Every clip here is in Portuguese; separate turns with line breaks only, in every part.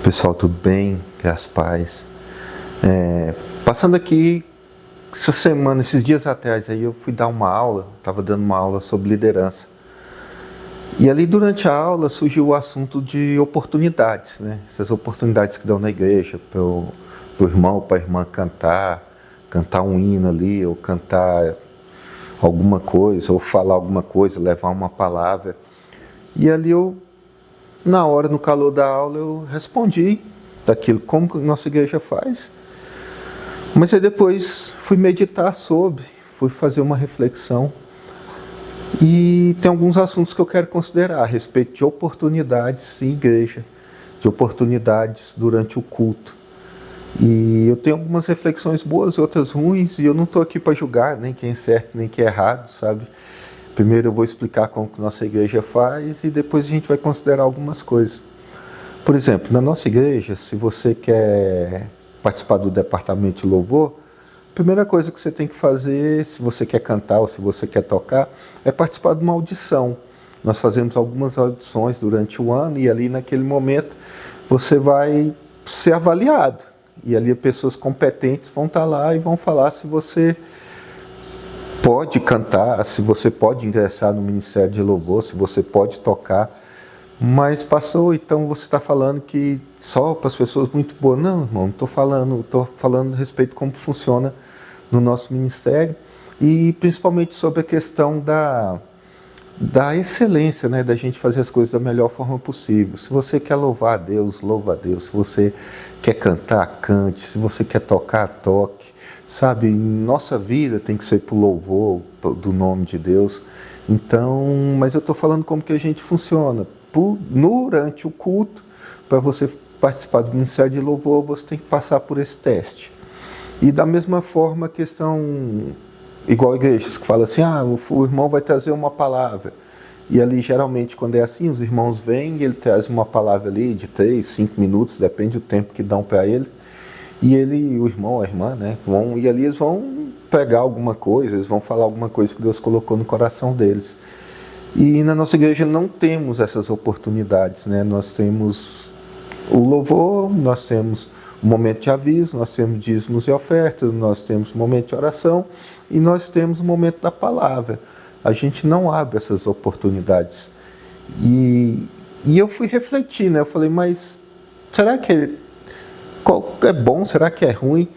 Pessoal, tudo bem? Graças a paz. Passando aqui, essa semana, esses dias atrás, aí eu fui dar uma aula, estava dando uma aula sobre liderança. E ali durante a aula surgiu o assunto de oportunidades, né? Essas oportunidades que dão na igreja, para o irmão ou para a irmã cantar um hino ali, ou cantar alguma coisa, ou falar alguma coisa, levar uma palavra. E ali na hora, no calor da aula, eu respondi daquilo, como que nossa igreja faz. Mas aí depois fui meditar sobre, fui fazer uma reflexão. E tem alguns assuntos que eu quero considerar a respeito de oportunidades em igreja, de oportunidades durante o culto. E eu tenho algumas reflexões boas, outras ruins, e eu não estou aqui para julgar nem quem é certo, nem quem é errado, sabe? Primeiro eu vou explicar como que nossa igreja faz e depois a gente vai considerar algumas coisas. Por exemplo, na nossa igreja, se você quer participar do departamento de louvor, a primeira coisa que você tem que fazer, se você quer cantar ou se você quer tocar, é participar de uma audição. Nós fazemos algumas audições durante o ano e ali naquele momento você vai ser avaliado. E ali pessoas competentes vão estar lá e vão falar se você pode cantar, se você pode ingressar no Ministério de Louvor, se você pode tocar. Mas passou, então você está falando que só para as pessoas muito boas. Não, irmão, não estou falando a respeito de como funciona no nosso ministério e principalmente sobre a questão da excelência, né, da gente fazer as coisas da melhor forma possível. Se você quer louvar a Deus, louva a Deus. Se você quer cantar, cante. Se você quer tocar, toque. Sabe, nossa vida tem que ser para o louvor do nome de Deus. Então, mas eu estou falando como que a gente funciona. Durante o culto, para você participar do Ministério de Louvor, você tem que passar por esse teste. E da mesma forma, a questão, igual igrejas que falam assim, o irmão vai trazer uma palavra. E ali, geralmente, quando é assim, os irmãos vêm e ele traz uma palavra ali de 3, 5 minutos, depende do tempo que dão para ele. E o irmão, a irmã, né, e ali eles vão pegar alguma coisa, eles vão falar alguma coisa que Deus colocou no coração deles. E na nossa igreja não temos essas oportunidades, né? Nós temos o louvor, nós temos o momento de aviso, nós temos dízimos e ofertas, nós temos o momento de oração e nós temos o momento da palavra. A gente não abre essas oportunidades. E eu fui refletir, né? Eu falei, mas será que é bom? Será que é ruim?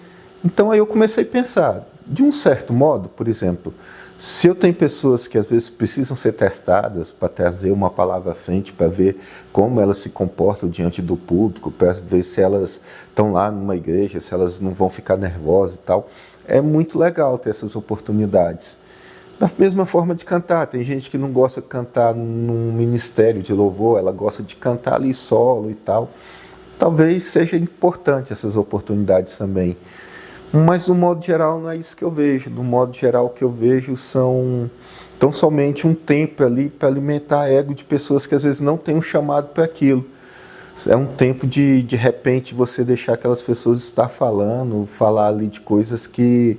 Então aí eu comecei a pensar, de um certo modo, por exemplo, se eu tenho pessoas que às vezes precisam ser testadas para trazer uma palavra à frente, para ver como elas se comportam diante do público, para ver se elas estão lá numa igreja, se elas não vão ficar nervosas e tal, é muito legal ter essas oportunidades. Da mesma forma de cantar, tem gente que não gosta de cantar num ministério de louvor, ela gosta de cantar ali solo e tal. Talvez seja importante essas oportunidades também. Mas, do modo geral, não é isso que eu vejo. Do modo geral, o que eu vejo são tão somente um tempo ali para alimentar ego de pessoas que às vezes não têm um chamado para aquilo. É um tempo de repente, você deixar aquelas pessoas estar falar ali de coisas que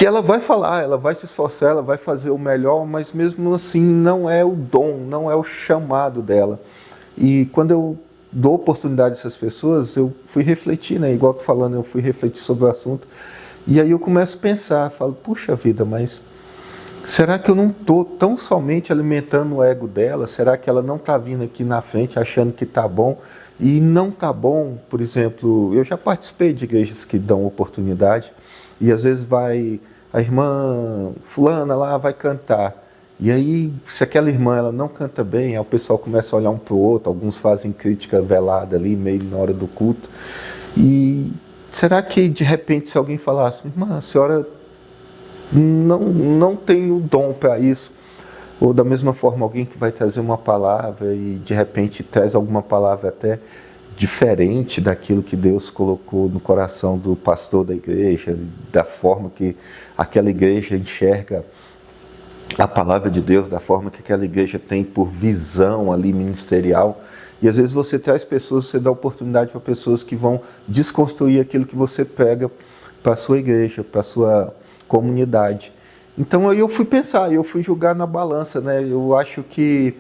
ela vai falar, ela vai se esforçar, ela vai fazer o melhor, mas mesmo assim não é o dom, não é o chamado dela. E quando eu dou oportunidade a essas pessoas, eu fui refletir, né? Igual eu tô falando, eu fui refletir sobre o assunto. E aí eu começo a pensar, falo, puxa vida, mas será que eu não estou tão somente alimentando o ego dela? Será que ela não está vindo aqui na frente achando que está bom? E não está bom, por exemplo, eu já participei de igrejas que dão oportunidade, e às vezes vai a irmã fulana lá, vai cantar. E aí, se aquela irmã ela não canta bem, aí o pessoal começa a olhar um para o outro, alguns fazem crítica velada ali, meio na hora do culto. E será que, de repente, se alguém falasse, irmã, a senhora não tem o dom para isso? Ou da mesma forma, alguém que vai trazer uma palavra e, de repente, traz alguma palavra até diferente daquilo que Deus colocou no coração do pastor da igreja, da forma que aquela igreja enxerga a palavra de Deus, da forma que aquela igreja tem por visão ali ministerial. E às vezes você traz pessoas, você dá oportunidade para pessoas que vão desconstruir aquilo que você pega para a sua igreja, para a sua comunidade. Então aí eu fui pensar, eu fui julgar na balança, né? Eu acho que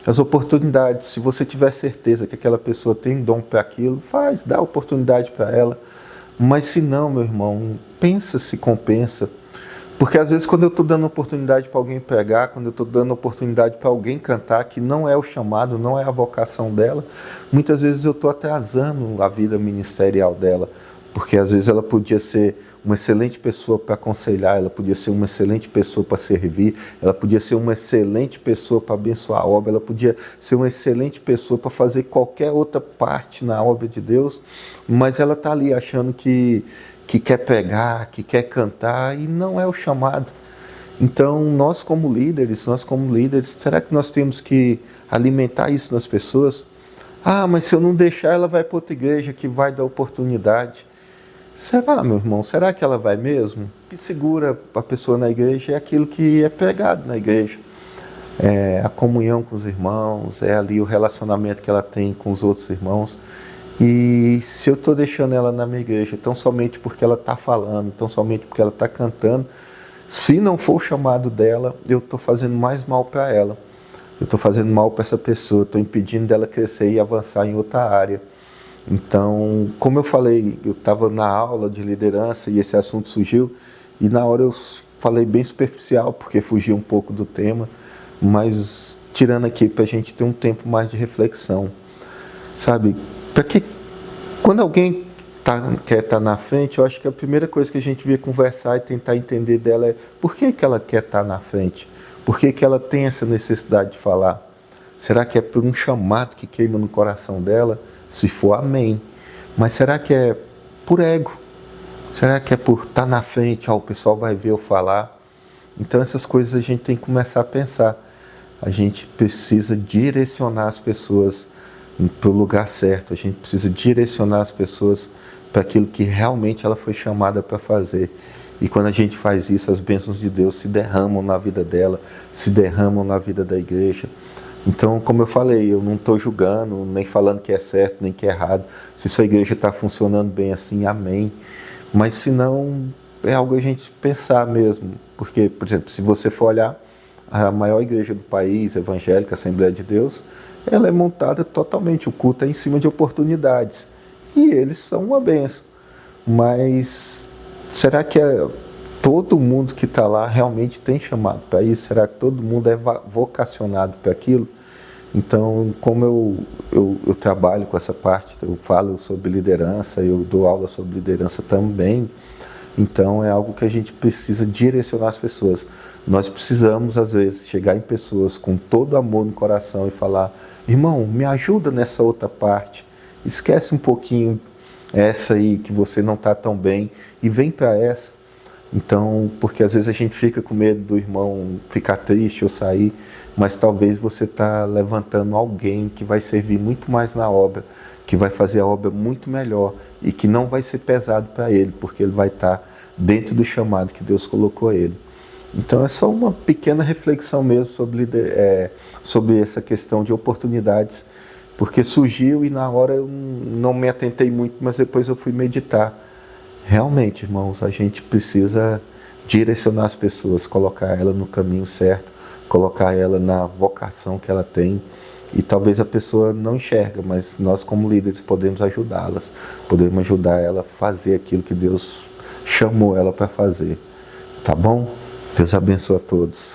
As oportunidades, se você tiver certeza que aquela pessoa tem dom para aquilo, dá oportunidade para ela. Mas se não, meu irmão, pensa se compensa. Porque às vezes quando eu estou dando oportunidade para alguém pregar, quando eu estou dando oportunidade para alguém cantar, que não é o chamado, não é a vocação dela, muitas vezes eu estou atrasando a vida ministerial dela. Porque às vezes ela podia ser uma excelente pessoa para aconselhar, ela podia ser uma excelente pessoa para servir, ela podia ser uma excelente pessoa para abençoar a obra, ela podia ser uma excelente pessoa para fazer qualquer outra parte na obra de Deus, mas ela está ali achando que quer pregar, que quer cantar, e não é o chamado. Então, nós como líderes, será que nós temos que alimentar isso nas pessoas? Ah, mas se eu não deixar, ela vai para outra igreja que vai dar oportunidade. Será, meu irmão? Será que ela vai mesmo? O que segura a pessoa na igreja é aquilo que é pregado na igreja. É a comunhão com os irmãos, é ali o relacionamento que ela tem com os outros irmãos. E se eu estou deixando ela na minha igreja tão somente porque ela está falando, tão somente porque ela está cantando, se não for o chamado dela, eu estou fazendo mais mal para ela. Eu estou fazendo mal para essa pessoa, estou impedindo dela crescer e avançar em outra área. Então, como eu falei, eu estava na aula de liderança e esse assunto surgiu, e na hora eu falei bem superficial, porque fugiu um pouco do tema, mas tirando aqui para a gente ter um tempo mais de reflexão. Sabe, porque quando alguém quer estar na frente, eu acho que a primeira coisa que a gente devia conversar e tentar entender dela é por que ela quer estar na frente? Por que ela tem essa necessidade de falar? Será que é por um chamado que queima no coração dela? Se for, amém. Mas será que é por ego? Será que é por estar na frente, o pessoal vai ver eu falar? Então essas coisas a gente tem que começar a pensar. A gente precisa direcionar as pessoas para o lugar certo. A gente precisa direcionar as pessoas para aquilo que realmente ela foi chamada para fazer. E quando a gente faz isso, as bênçãos de Deus se derramam na vida dela, se derramam na vida da igreja. Então, como eu falei, eu não estou julgando, nem falando que é certo, nem que é errado. Se sua igreja está funcionando bem assim, amém. Mas se não, é algo a gente pensar mesmo. Porque, por exemplo, se você for olhar, a maior igreja do país, evangélica, Assembleia de Deus, ela é montada totalmente, o culto é em cima de oportunidades. E eles são uma bênção. Mas será que todo mundo que está lá realmente tem chamado para isso? Será que todo mundo é vocacionado para aquilo? Então, como eu trabalho com essa parte, eu falo sobre liderança, eu dou aula sobre liderança também, então é algo que a gente precisa direcionar as pessoas. Nós precisamos, às vezes, chegar em pessoas com todo amor no coração e falar: irmão, me ajuda nessa outra parte, esquece um pouquinho essa aí que você não está tão bem e vem para essa. Então, porque às vezes a gente fica com medo do irmão ficar triste ou sair, mas talvez você está levantando alguém que vai servir muito mais na obra, que vai fazer a obra muito melhor e que não vai ser pesado para ele, porque ele vai estar dentro do chamado que Deus colocou ele. Então é só uma pequena reflexão mesmo sobre essa questão de oportunidades, porque surgiu e na hora eu não me atentei muito, mas depois eu fui meditar. Realmente, irmãos, a gente precisa direcionar as pessoas, colocar ela no caminho certo, colocar ela na vocação que ela tem. E talvez a pessoa não enxerga, mas nós como líderes podemos ajudá-las, podemos ajudar ela a fazer aquilo que Deus chamou ela para fazer. Tá bom? Deus abençoe a todos.